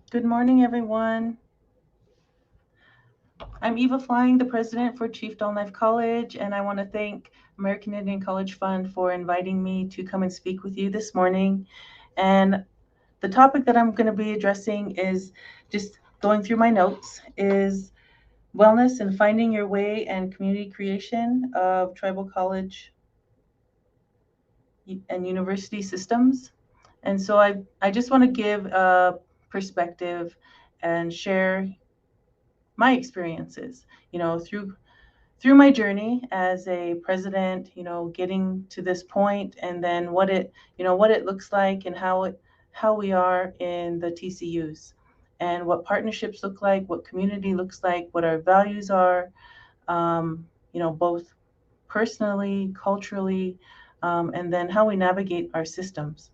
Good morning, everyone. I'm Eva Flying, the president for Chief Dull Knife College, and I want to thank American Indian College Fund for inviting me to come and speak with you this morning. And the topic that I'm going to be addressing is just going through my notes is wellness and finding your way and community creation of tribal college and university systems. And so I just want to give a perspective and share my experiences, through my journey as a president, getting to this point, and then what it looks like and how we are in the TCUs, and what partnerships look like, what community looks like, what our values are, both personally, culturally, and then how we navigate our systems.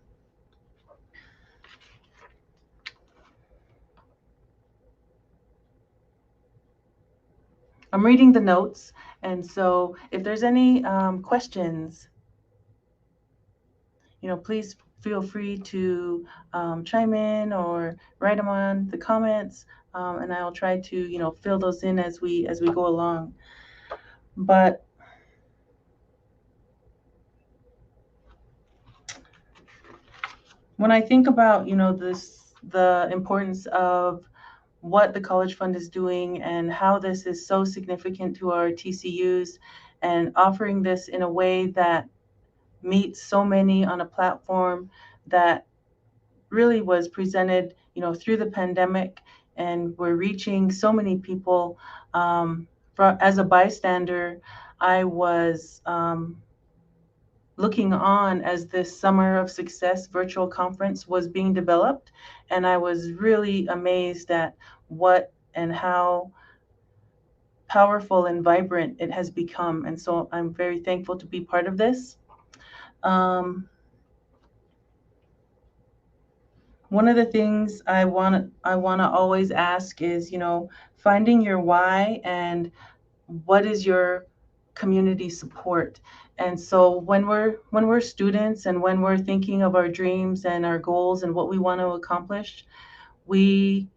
I'm reading the notes, and so if there's any questions, please feel free to chime in or write them on the comments, and I'll try to, fill those in as we go along. But when I think about, the importance of what the College Fund is doing and how this is so significant to our TCUs, and offering this in a way that meets so many on a platform that really was presented, through the pandemic, and we're reaching so many people. As a bystander, I was looking on as this Summer of Success virtual conference was being developed, and I was really amazed at what and how powerful and vibrant it has become. And so I'm very thankful to be part of this. Um, One of the things I want to always ask is, finding your why and what is your community support. And so when we're students and when we're thinking of our dreams and our goals and what we want to accomplish, we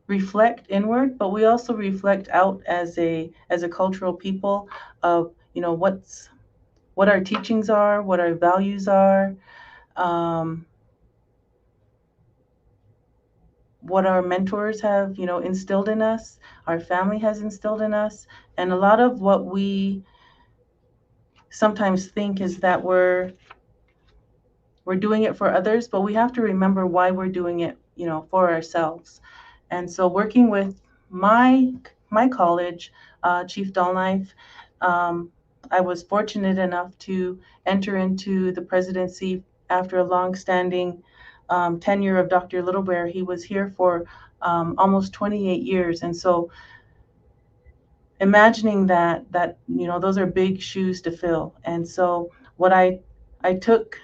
reflect inward, but we also reflect out as a cultural people of, what our teachings are, what our values are, um, what our mentors have, instilled in us, our family has instilled in us. And a lot of what we sometimes think is that we're doing it for others, but we have to remember why we're doing it, for ourselves. And so working with my college, Chief Dull Knife, I was fortunate enough to enter into the presidency after a long-standing tenure of Dr. Littlebear. He was here for almost 28 years, and so imagining that those are big shoes to fill. And so what I took,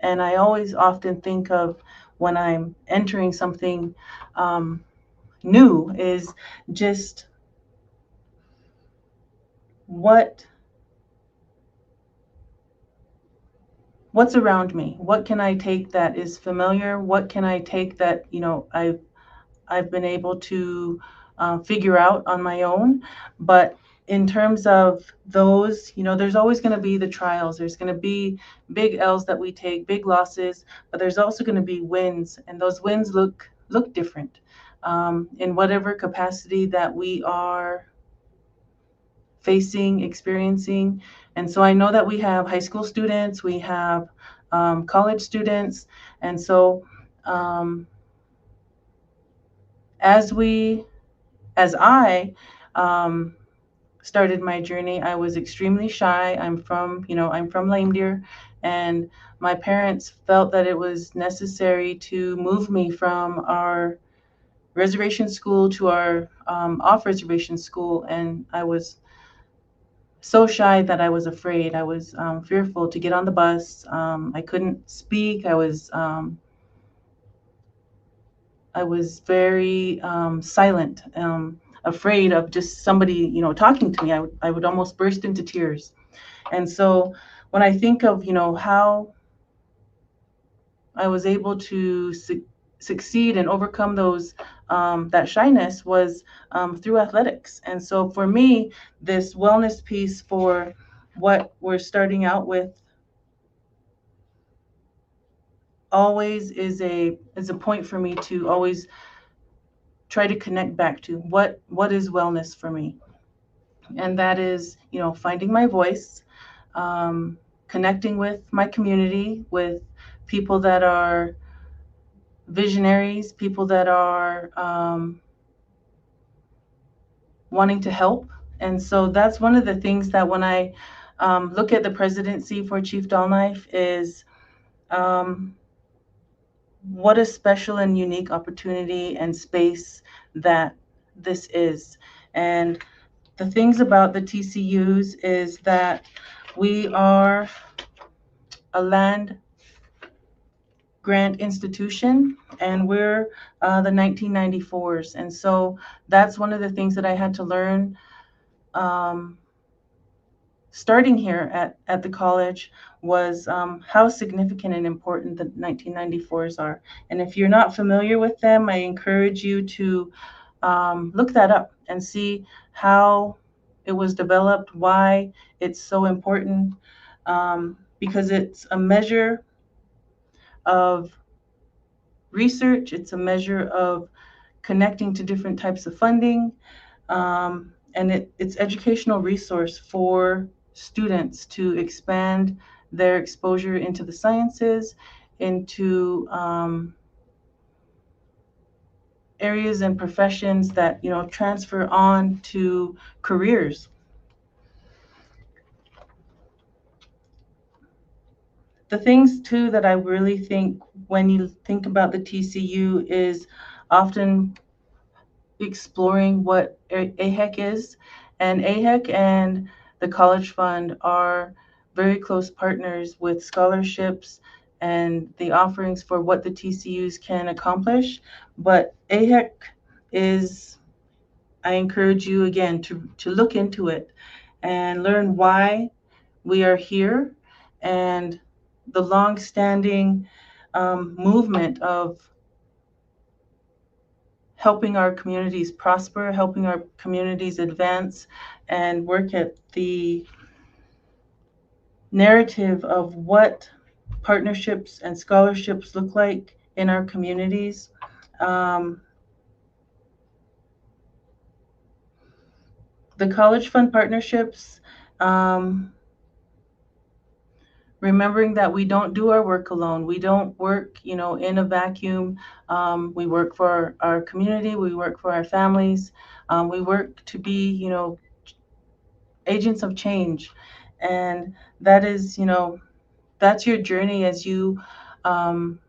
and I always often think of when I'm entering something um, new, is just what what's around me. What can I take that is familiar? What can I take that I've been able to figure out on my own? But in terms of those, there's always going to be the trials. There's going to be big L's that we take, big losses, but there's also going to be wins, and those wins look different in whatever capacity that we are facing, experiencing. And so I know that we have high school students, we have college students, and so um, as we as I um, started my journey, I was extremely shy. I'm from Lame Deer, and my parents felt that it was necessary to move me from our reservation school to our off reservation school, and I was so shy that I was afraid. I was fearful to get on the bus. I couldn't speak. I was very silent, afraid of just somebody, talking to me. I would almost burst into tears. And so when I think of, how I was able to succeed and overcome those that shyness was through athletics. And so for me, this wellness piece for what we're starting out with always is a point for me to always try to connect back to what is wellness for me. And that is, finding my voice, um, connecting with my community, with people that are visionaries, people that are wanting to help. And so that's one of the things that when I look at the presidency for Chief Dullknife is um, what a special and unique opportunity and space that this is. And the things about the TCUs is that we are a land grant institution, and we're the 1994s. And so that's one of the things that I had to learn um, starting here at the college was how significant and important the 1994s are. And if you're not familiar with them, I encourage you to look that up and see how it was developed, why it's so important, because it's a measure of research, it's a measure of connecting to different types of funding, and it's educational resource for students to expand their exposure into the sciences, into areas and professions that transfer on to careers. The things too that I really think when you think about the TCU is often exploring what AHEC is. And AHEC and the College Fund are very close partners with scholarships and the offerings for what the TCUs can accomplish. But AHEC is, I encourage you again to look into it and learn why we are here and the long-standing movement of helping our communities prosper, helping our communities advance, and work at the narrative of what partnerships and scholarships look like in our communities. Um, the College Fund partnerships, um, remembering that we don't do our work alone. We don't work, in a vacuum. We work for our community. We work for our families. We work to be, agents of change. And that is, that's your journey as you um,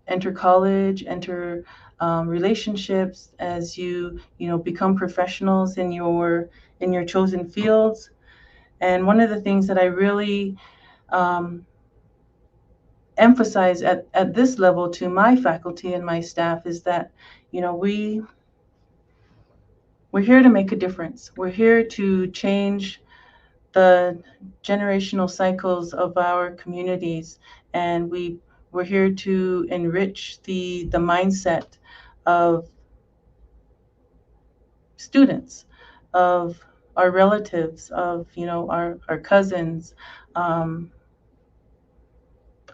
enter college, enter relationships, as you become professionals in your chosen fields. And one of the things that I really um, emphasize at this level to my faculty and my staff is that, we're here to make a difference. We're here to change the generational cycles of our communities, and we're here to enrich the mindset of students, of our relatives, of our cousins, um,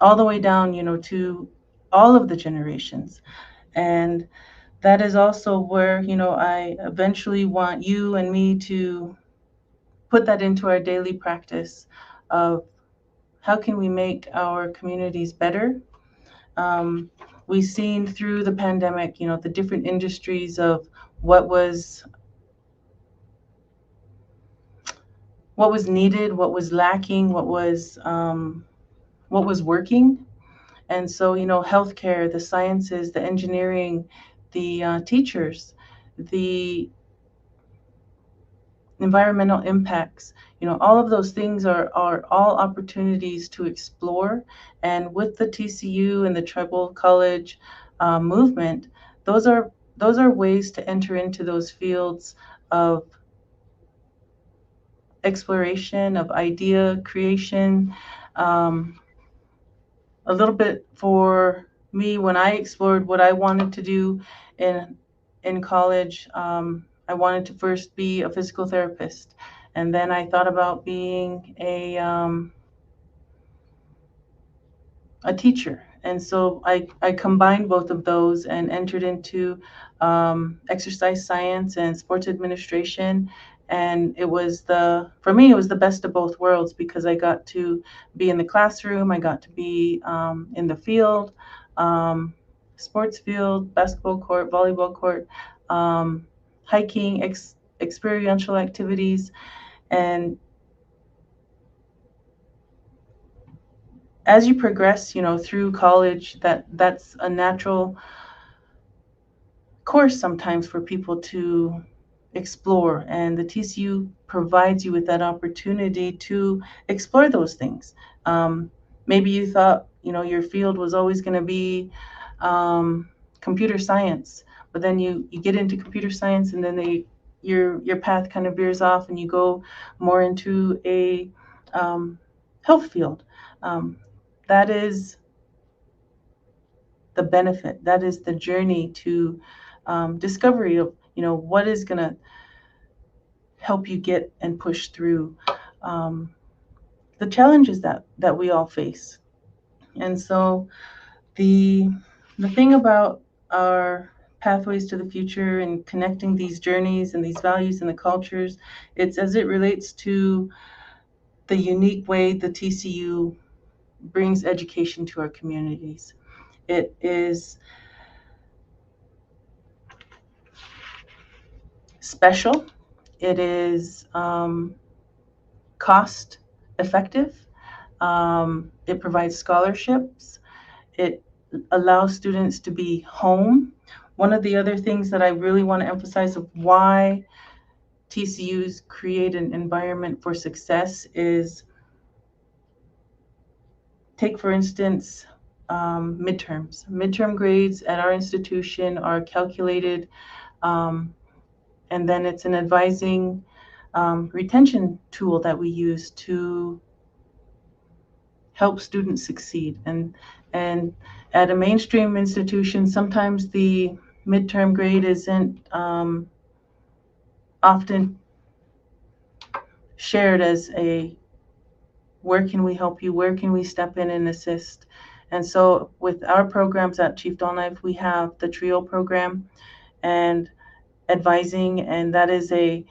all the way down to all of the generations. And that is also where I eventually want you and me to put that into our daily practice of how can we make our communities better. um, we've seen through the pandemic the different industries of what was needed, what was lacking, what was working. And so healthcare, the sciences, the engineering, the teachers, the environmental impacts, all of those things are all opportunities to explore. And with the TCU and the tribal college movement, those are ways to enter into those fields of exploration, of idea creation, um, a little bit for me when I explored what I wanted to do in college. I wanted to first be a physical therapist, and then I thought about being a teacher. And so I combined both of those and entered into exercise science and sports administration. And for me, it was the best of both worlds because I got to be in the classroom, I got to be in the field, um, sports field, basketball court, volleyball court, hiking, experiential activities. And as you progress, through college, that's a natural course sometimes for people to explore, and the TCU provides you with that opportunity to explore those things. Um, Maybe you thought your field was always going to be computer science, but then you get into computer science, and then your path kind of veers off, and you go more into a health field. Um, that is the benefit. That is the journey to discovery of what is going to help you get and push through um, the challenges that we all face. And so the the thing about our pathways to the future and connecting these journeys and these values and the cultures, it's as it relates to the unique way the TCU brings education to our communities. It is special. It is cost effective. It provides scholarships. It allows students to be home. One of the other things that I really want to emphasize of why TCUs create an environment for success is, take for instance, midterms. Midterm grades at our institution are calculated, um, and then it's an advising retention tool that we use to help students succeed. And at a mainstream institution, sometimes the midterm grade isn't often shared as a, where can we help you, where can we step in and assist. And so with our programs at Chief Dull Knife, we have the TRIO program and advising, and that is a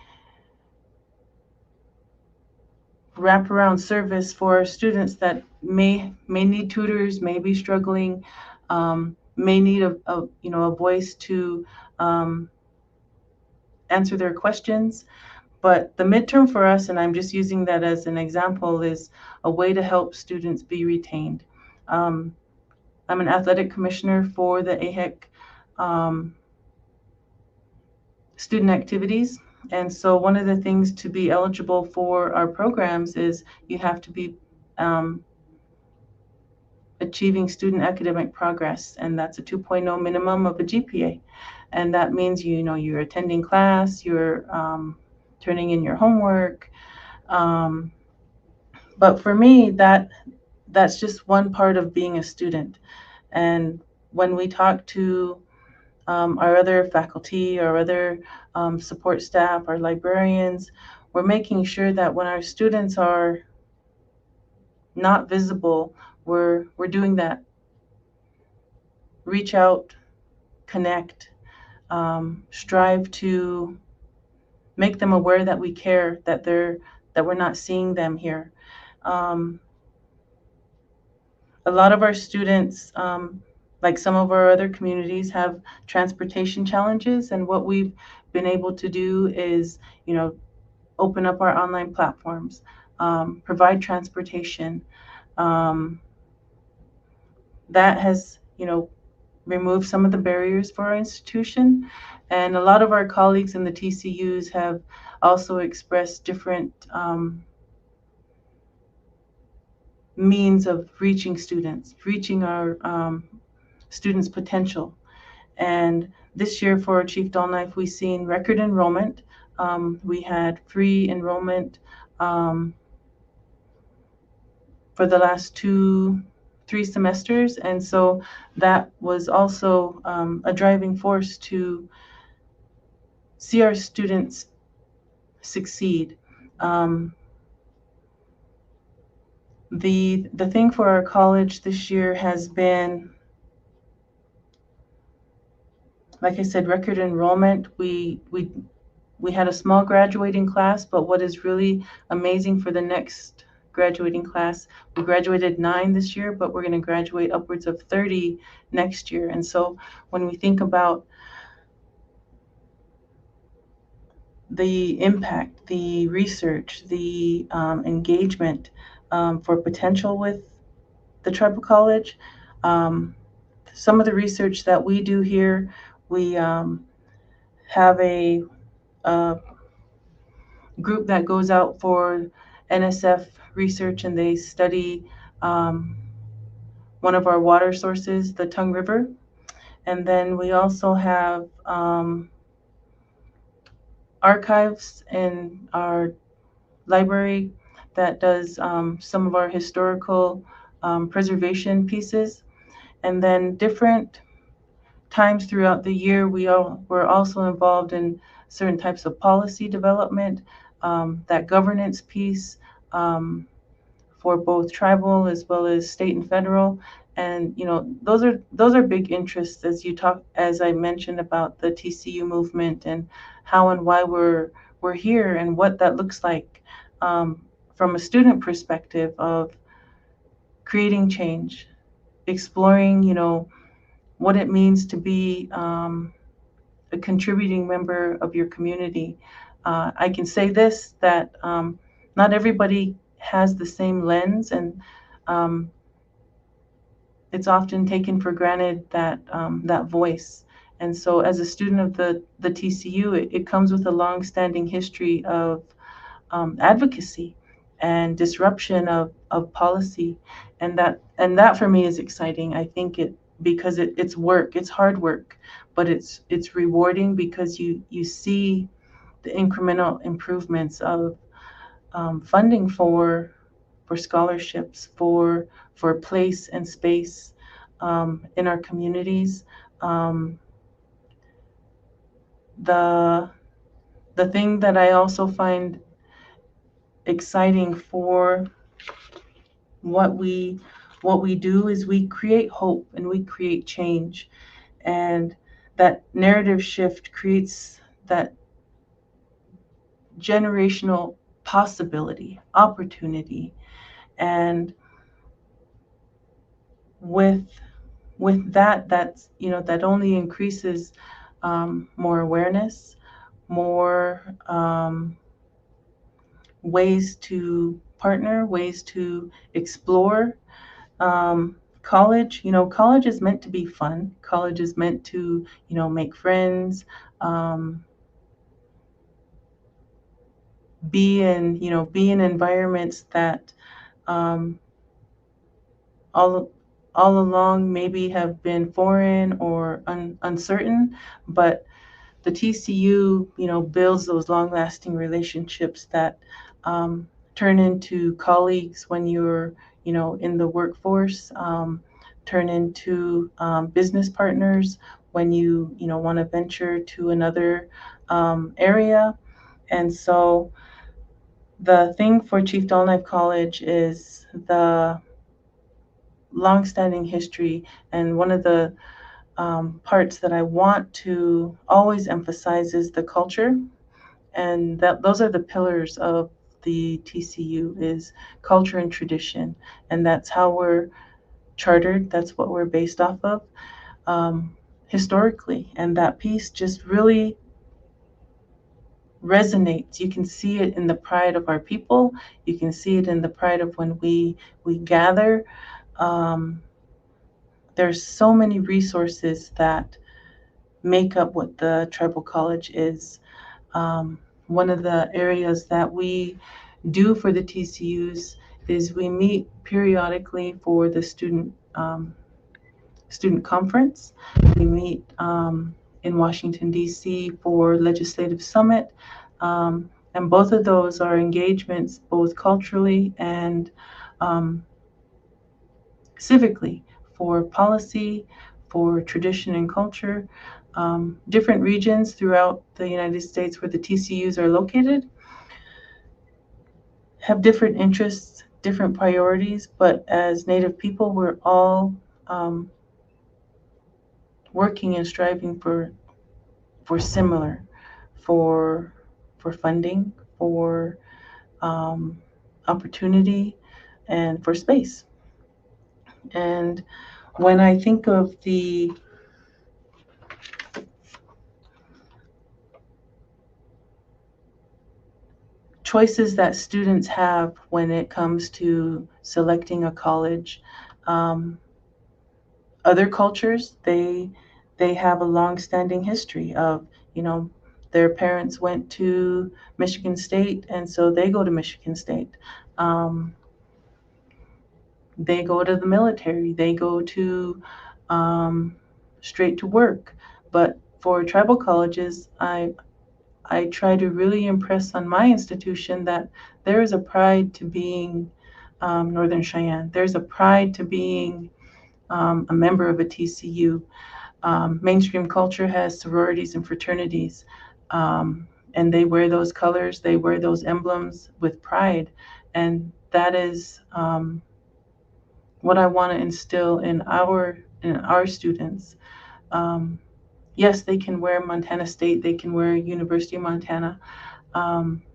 wraparound service for students that may need tutors, may be struggling, may need a voice to answer their questions. But the midterm for us, and I'm just using that as an example, is a way to help students be retained. Um, I'm an athletic commissioner for the AHEC student activities. And so one of the things to be eligible for our programs is you have to be achieving student academic progress, and that's a 2.0 minimum of a GPA. And that means you're attending class, you're turning in your homework. But for me, that's just one part of being a student. And when we talk to our other faculty, our other support staff, our librarians, we're making sure that when our students are not visible, we're doing that. Reach out, connect, strive to make them aware that we care, that we're not seeing them here. Um, a lot of our students, like some of our other communities, have transportation challenges, and what we've been able to do is, open up our online platforms, provide transportation. Um, that has, removed some of the barriers for our institution. And a lot of our colleagues in the TCUs have also expressed different means of reaching students, reaching our students' potential. And this year for Chief Dull Knife, we've seen record enrollment. We had free enrollment for the last 3 semesters, and so that was also a driving force to see our students succeed. Um, the thing for our college this year has been, like I said, record enrollment. We had a small graduating class, but what is really amazing for the next graduating class, we graduated 9 this year, but we're going to graduate upwards of 30 next year. And so when we think about the impact, the research, the engagement for potential with the tribal college, um, some of the research that we do here, we have a group that goes out for NSF research, and they study um, one of our water sources, the Tongue River. And then we also have archives in our library that does some of our historical preservation pieces. And then different times throughout the year, we're also involved in certain types of policy development, that governance piece for both tribal as well as state and federal. And those are big interests, as I mentioned about the TCU movement and how and why we're here and what that looks like from a student perspective of creating change, exploring what it means to be a contributing member of your community. I can say this, that not everybody has the same lens, and um, it's often taken for granted that that voice. And so, as a student of the TCU, it comes with a long-standing history of advocacy and disruption of policy, and that for me is exciting. I think because it's work, it's hard work, but it's rewarding because you see the incremental improvements of funding for scholarships, for place and space in our communities. Um, the the thing that I also find exciting for what we do is we create hope and we create change, and that narrative shift creates that generational possibility, opportunity, and with that, that only increases more awareness, more ways to partner, ways to explore. College is meant to be fun. College is meant to make friends, um, be in environments that um, all all along maybe have been foreign or uncertain, but the TCU, builds those long-lasting relationships that turn into colleagues when you're, in the workforce, turn into business partners when you want to venture to another area. And so the thing for Chief Dull Knife College is the long-standing history, and one of the parts that I want to always emphasize is the culture, and that those are the pillars of the TCU is culture and tradition, and that's how we're chartered. That's what we're based off of historically, and that piece just really resonates. You can see it in the pride of our people. You can see it in the pride of when we gather. Um, there's so many resources that make up what the tribal college is. One of the areas that we do for the TCUs is we meet periodically for the student conference. We meet in Washington, D.C. for Legislative Summit. And both of those are engagements both culturally and um, civically, for policy, for tradition and culture. Different regions throughout the United States where the TCUs are located have different interests, different priorities, but as Native people, we're all um, working and striving for similar, for for funding, for um, opportunity, and for space. And when I think of the choices that students have when it comes to selecting a college, um, other cultures they have a long-standing history of, you know, their parents went to Michigan State, and so they go to Michigan State. Um, they go to the military. They go to um, straight to work. But for tribal colleges, I try to really impress on my institution that there is a pride to being Northern Cheyenne. There's a pride to being a member of a TCU. Mainstream culture has sororities and fraternities, and they wear those colors, they wear those emblems with pride, and that is what I want to instill in our students. Um, yes, they can wear Montana State, they can wear University of Montana,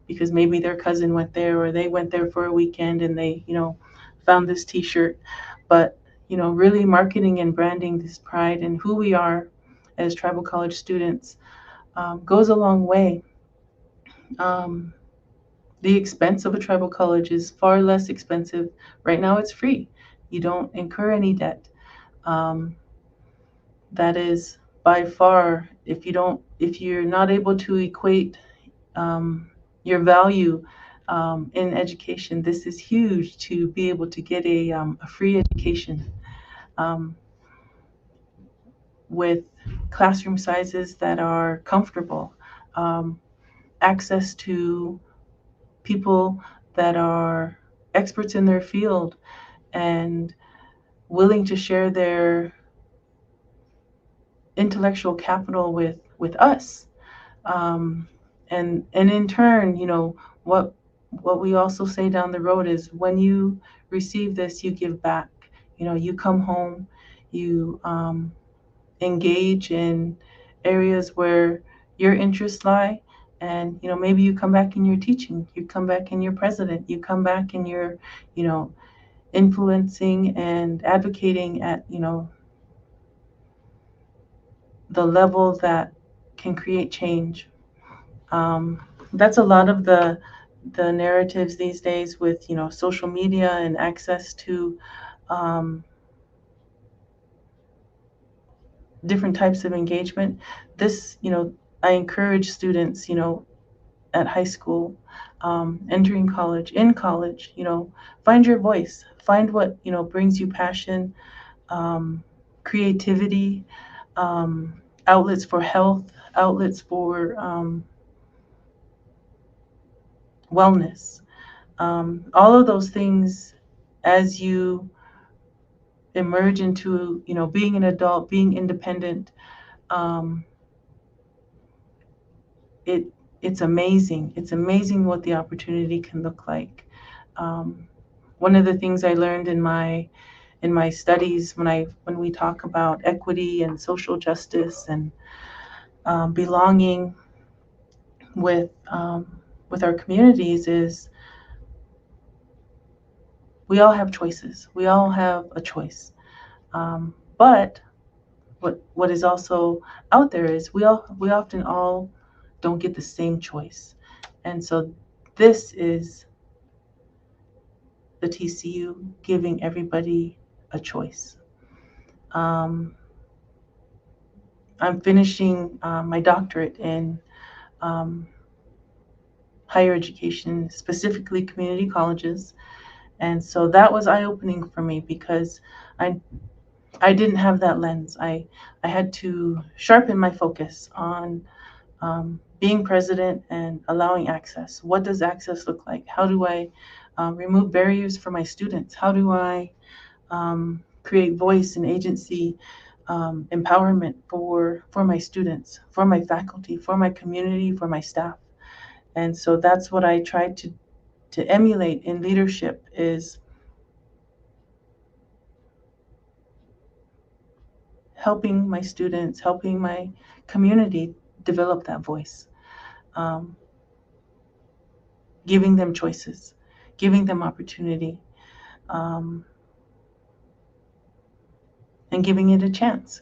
because maybe their cousin went there or they went there for a weekend and they, you know, found this T-shirt. But you know, really marketing and branding this pride and who we are as tribal college students goes a long way. Um, the expense of a tribal college is far less expensive. Right now, it's free. You don't incur any debt. Um, that is by far, if you're not able to equate your value in education, this is huge to be able to get a free education um, with classroom sizes that are comfortable, um, access to people that are experts in their field and willing to share their intellectual capital with us. Um, and in turn, you know, what we also say down the road is when you receive this, you give back. You know, you come home, you engage in areas where your interests lie, and you know, maybe you come back in your teaching, you come back in your president, you come back in your, you know, influencing and advocating at, you know, the level that can create change. That's a lot of the narratives these days with, you know, social media and access to um, different types of engagement. This, you know, I encourage students, you know, at high school, entering college, in college, you know, find your voice, find what, you know, brings you passion, um, creativity, outlets for health, outlets for wellness. All of those things as you emerge into, you know, being an adult, being independent. um, it it's amazing. It's amazing what the opportunity can look like. um, One of the things I learned in my studies when we talk about equity and social justice and belonging with our communities is we all have choices. We all have a choice. But what is also out there is we often all don't get the same choice. And so this is the TCU giving everybody a choice. Um, I'm finishing my doctorate in um, higher education, specifically community colleges. And so that was eye opening for me because I I didn't have that lens. I had to sharpen my focus on being president and allowing access. What does access look like? How do I remove barriers for my students? How do I create voice and agency, empowerment for my students, for my faculty, for my community, for my staff. And so that's what I try to emulate in leadership, is helping my students, helping my community develop that voice, um, giving them choices, giving them opportunity, um, and giving it a chance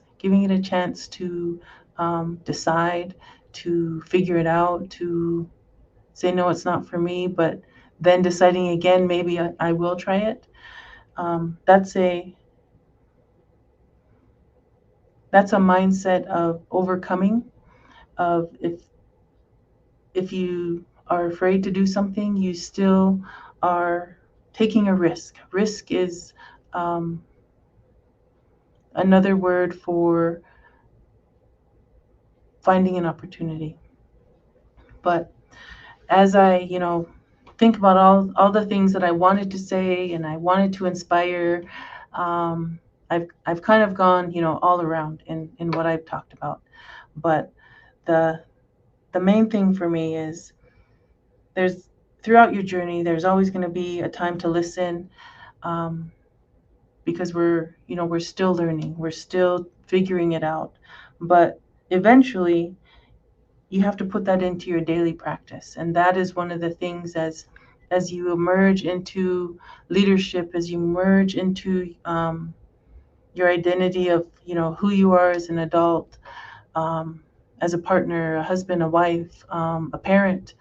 to decide, to figure it out, to say, no, it's not for me, but then deciding again, maybe I will try it. That's a mindset of overcoming, of if you are afraid to do something, you still are taking a risk. Risk is um, another word for finding an opportunity. But as I, think about all the things that I wanted to say and I wanted to inspire, um, I've kind of gone, all around in what I've talked about. But the the main thing for me is, there's throughout your journey, there's always going to be a time to listen, um, because we're still learning, we're still figuring it out. But eventually, you have to put that into your daily practice, and that is one of the things, as you emerge into leadership, as you merge into your identity of who you are as an adult, um, as a partner, a husband, a wife, a parent.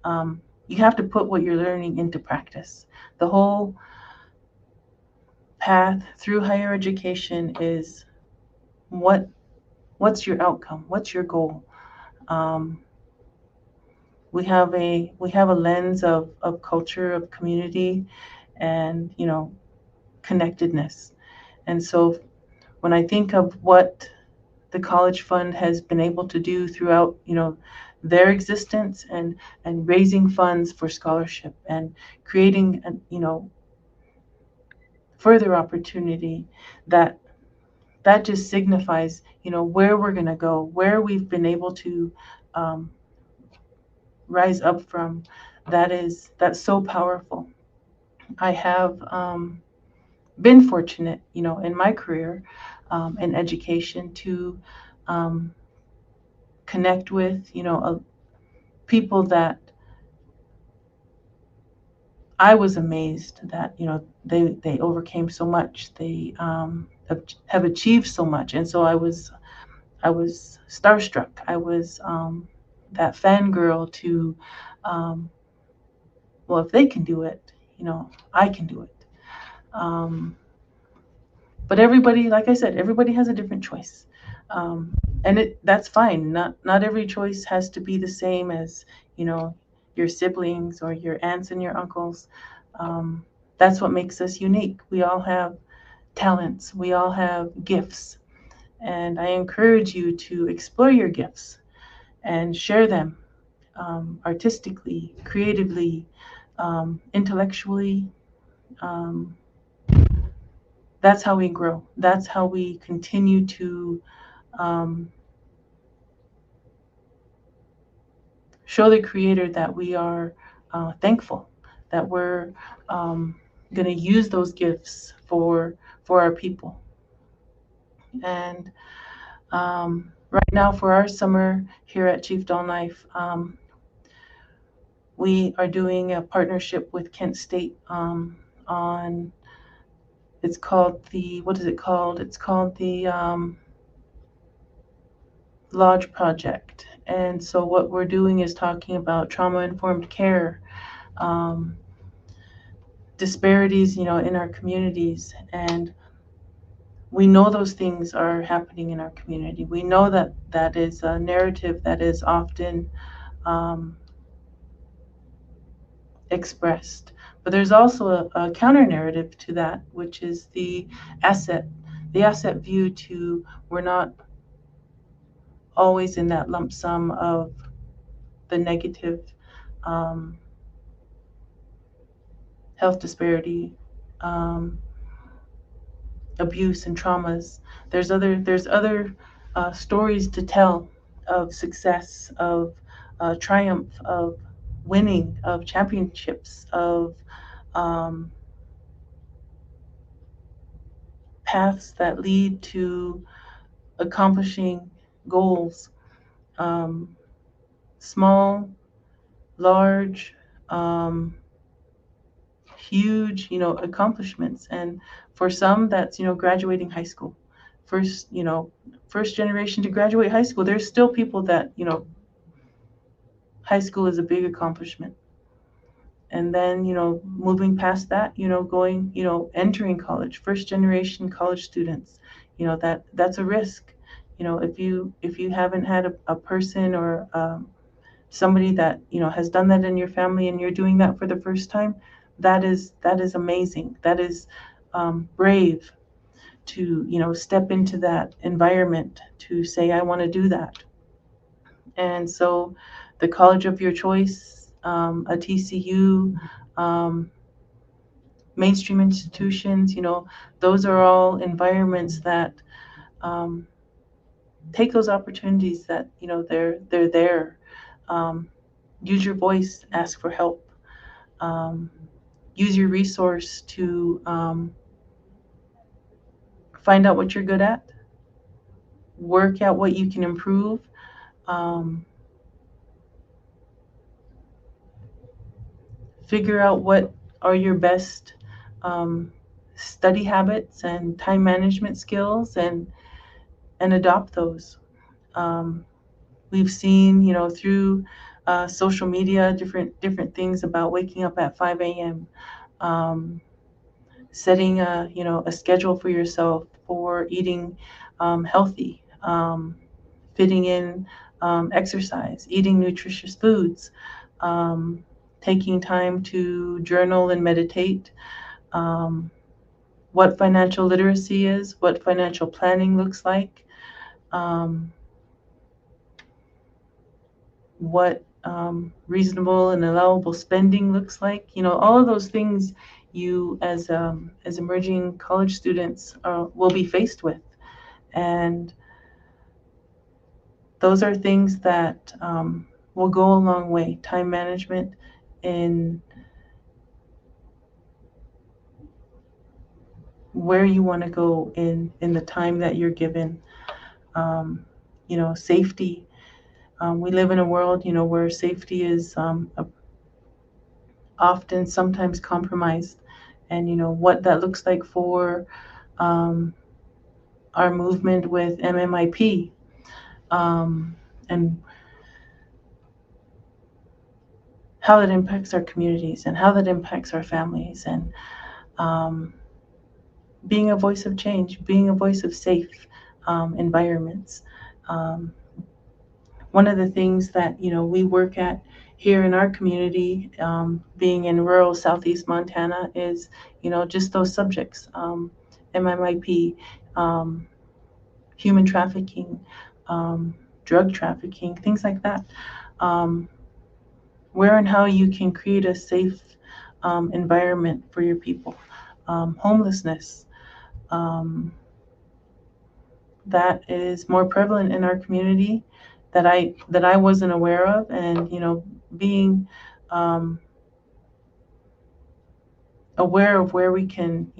You have to put what you're learning into practice. The whole path through higher education is, what's your outcome? What's your goal? Um, we have a lens of culture, of community, and connectedness. And so when I think of what the College Fund has been able to do throughout their existence, and raising funds for scholarship and creating further opportunity, that just signifies where we're going to go, where we've been able to um, rise up from. That's so powerful. I have been fortunate, in my career, in education, to um, connect with people that I was amazed that they overcame so much. They have achieved so much, and so I was starstruck. I was that fangirl to, um, well, if they can do it, I can do it. Um, but everybody, like I said, everybody has a different choice, um, and that's fine. Not every choice has to be the same as you know your siblings or your aunts and your uncles. Um, that's what makes us unique. We all have talents. We all have gifts, and I encourage you to explore your gifts and share them, artistically, creatively, intellectually. Um, that's how we grow. That's how we continue to um, show the Creator that we are thankful, that we're going to use those gifts for our people. And right now, for our summer here at Chief Dawn Life, we are doing a partnership with Kent State, on, it's called the, what is it called? It's called the Lodge Project. And so what we're doing is talking about trauma-informed care, um, disparities, in our communities. And we know those things are happening in our community. We know that that is a narrative that is often um, expressed. But there's also a counter narrative to that, which is asset, the asset view to, we're not always in that lump sum of the negative um, health disparity, um, abuse and traumas. There's other stories to tell of success, of triumph, of winning, of championships, of um, paths that lead to accomplishing goals, um, small, large, um, huge, accomplishments. And for some, that's, graduating high school. First, first generation to graduate high school. There's still people that, high school is a big accomplishment. And then, moving past that, going, entering college, first generation college students, that's a risk. If you haven't had a person or somebody that has done that in your family and you're doing that for the first time, that is amazing. That is brave to step into that environment to say I want to do that. And so the college of your choice, a TCU, um, mainstream institutions, those are all environments that um, take those opportunities that they're there. um, Use your voice, ask for help. um, Use your resource to find out what you're good at, work out what you can improve, um, figure out what are your best um, study habits and time management skills, and adopt those. um, we've seen through social media different things about waking up at 5 a.m, um, setting a schedule for yourself for eating healthy, fitting in exercise, eating nutritious foods, um, taking time to journal and meditate, um, what financial literacy is, what financial planning looks like, um, what reasonable and allowable spending looks like. All of those things you as emerging college students will be faced with, and those are things that will go a long way. Time management in where you want to go in the time that you're given. Safety. We live in a world, where safety is often sometimes compromised, and what that looks like for um, our movement with MMIP, and how that impacts our communities and how that impacts our families, and um, being a voice of change, being a voice of safe environments. Um, One of the things that we work at here in our community, being in rural Southeast Montana, is just those subjects, MMIP, um, human trafficking, um, drug trafficking, things like that. Um, where and how you can create a safe environment for your people. Homelessness, um, that is more prevalent in our community that I wasn't aware of, and being um, aware of where we can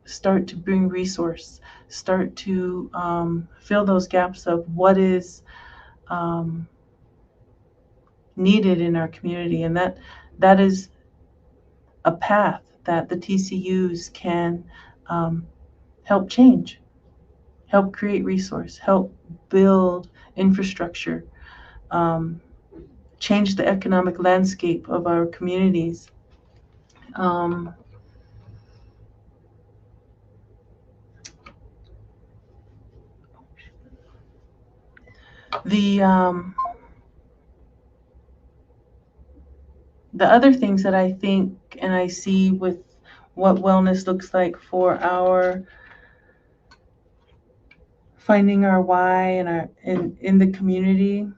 start to bring resource, start to fill those gaps of what is um, needed in our community, and that is a path that the TCUs can um, help change, help create resource, help build infrastructure, um, change the economic landscape of our communities. Um, the the other things that I think and I see with what wellness looks like for our finding our why and our in the community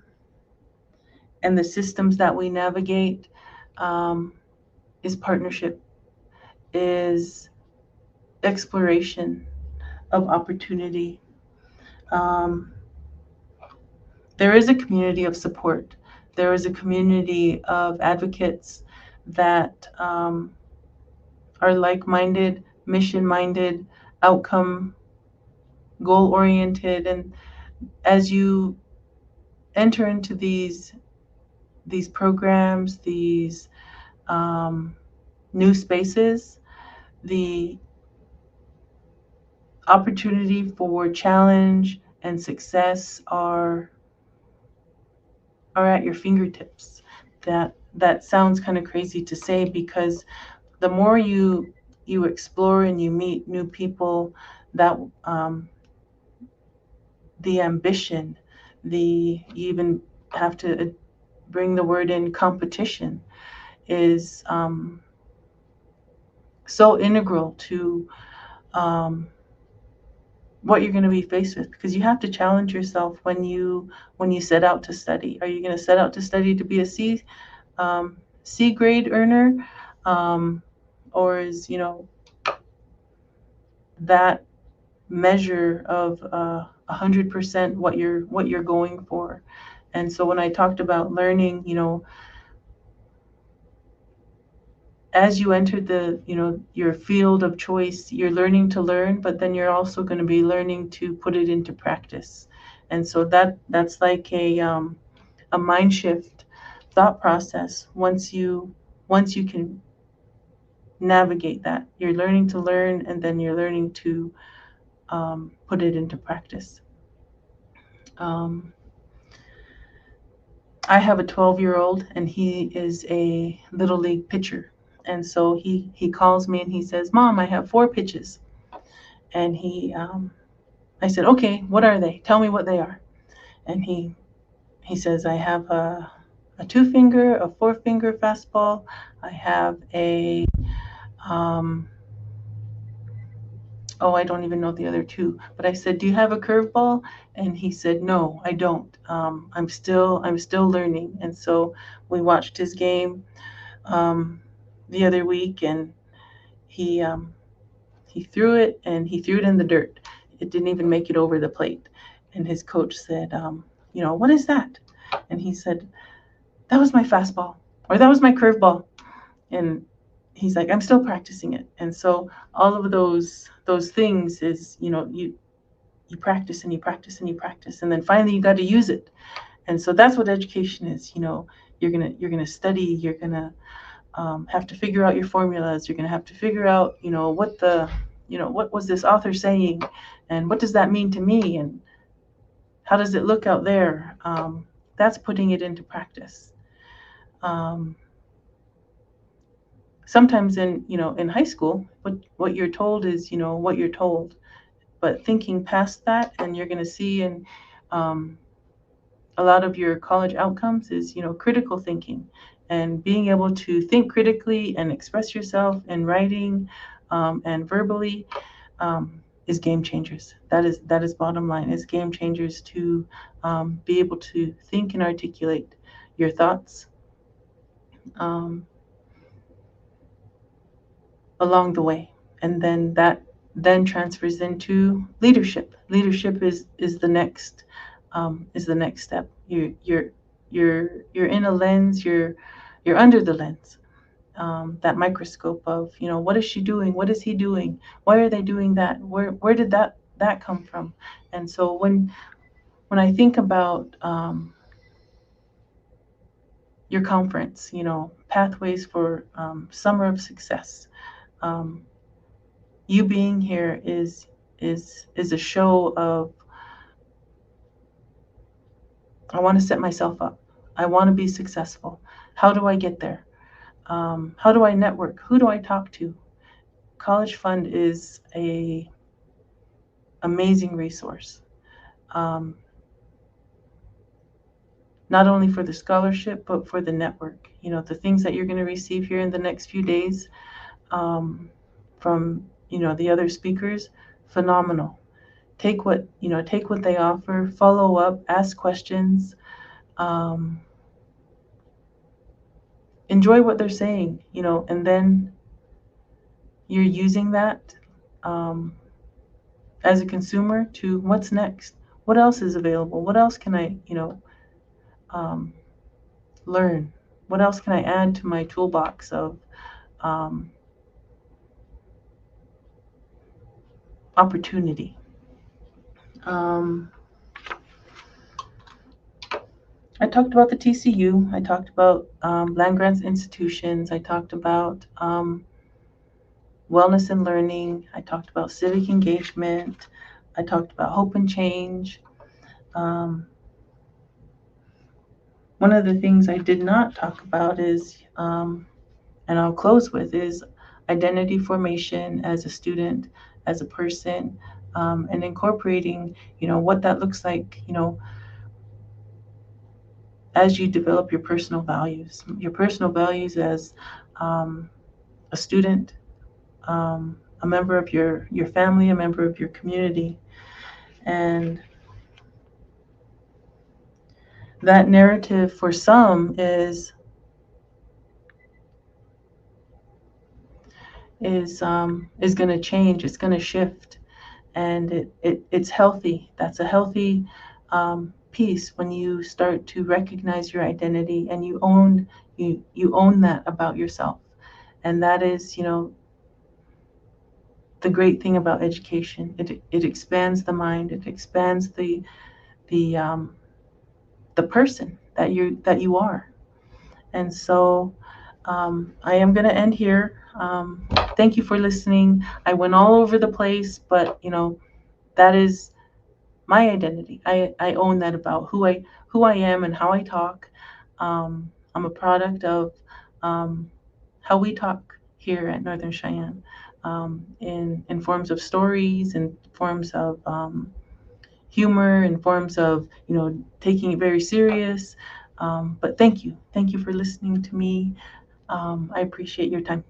and the systems that we navigate, um, is partnership, is exploration, of opportunity. Um, there is a community of support. There is a community of advocates that are like-minded, mission-minded, outcome goal-oriented, and as you enter into these programs, these um, new spaces, the opportunity for challenge and success are at your fingertips. That sounds kind of crazy to say, because the more you explore and you meet new people, that the ambition, the you even have to bring the word in, competition, is so integral to what you're going to be faced with, because you have to challenge yourself when you set out to study. Are you going to set out to study to be a C grade earner, um, or is that measure of 100% what you're going for? And so when I talked about learning, as you enter the your field of choice, you're learning to learn, but then you're also going to be learning to put it into practice. And so that's like a mind shift thought process. Once you can navigate that, you're learning to learn, and then you're learning to put it into practice. um, I have a 12-year-old, and he is a little league pitcher. And so he calls me and he says, "Mom, I have 4 pitches." And I said, "Okay, what are they? Tell me what they are." And he says, "I have a 2 finger, a 4 finger fastball. I have a oh, I don't even know the other two." But I said, "Do you have a curveball?" And he said, "No, I don't. I'm still learning." And so we watched his game um, the other week, and he um, he threw it, and he threw it in the dirt. It didn't even make it over the plate. And his coach said, "What is that?" And he said, "That was my fastball, or that was my curveball." And he's like, "I'm still practicing it." And so all of those things is, you practice and you practice and you practice, and then finally you got to use it. And so that's what education is. You're gonna study. You're gonna have to figure out your formulas. You're gonna have to figure out, what was this author saying, and what does that mean to me, and how does it look out there. That's putting it into practice. Um, Sometimes in high school, what you're told is what you're told, but thinking past that, and you're going to see in um, a lot of your college outcomes is critical thinking, and being able to think critically and express yourself in writing and verbally, is game changers. That is bottom line, is game changers, to be able to think and articulate your thoughts um, along the way, and then that then transfers into leadership. Leadership is the next step. You're in a lens. You're under the lens, that microscope of, what is she doing, what is he doing, why are they doing that, where did that come from. And so when I think about your conference, pathways for summer of success, um, you being here is a show of, I want to set myself up. I want to be successful. How do I get there? How do I network? Who do I talk to? College Fund is a amazing resource, um, not only for the scholarship but for the network. The things that you're going to receive here in the next few days, from the other speakers, phenomenal. Take what they offer, follow up, ask questions, um, enjoy what they're saying, and then you're using that, um, as a consumer to what's next. What else is available? What else can I, um, learn? What else can I add to my toolbox of um, opportunity? Um, I talked about the TCU. I talked about land grants institutions. I talked about wellness and learning. I talked about civic engagement. I talked about hope and change. Um, One of the things I did not talk about is, and I'll close with, is identity formation as a student, as a person, and incorporating, what that looks like, as you develop your personal values as um, a student, a member of your family, a member of your community, and that narrative for some is going to change. It's going to shift, and it's healthy. That's a healthy piece when you start to recognize your identity and you own that about yourself, and that is, the great thing about education. It expands the mind. It expands the the person that you are. And so I am going to end here. Thank you for listening. I went all over the place, but that is my identity. I own that about who I am and how I talk. I'm a product of how we talk here at Northern Cheyenne, in forms of stories, in forms of humor, in forms of taking it very serious. But thank you for listening to me. I appreciate your time.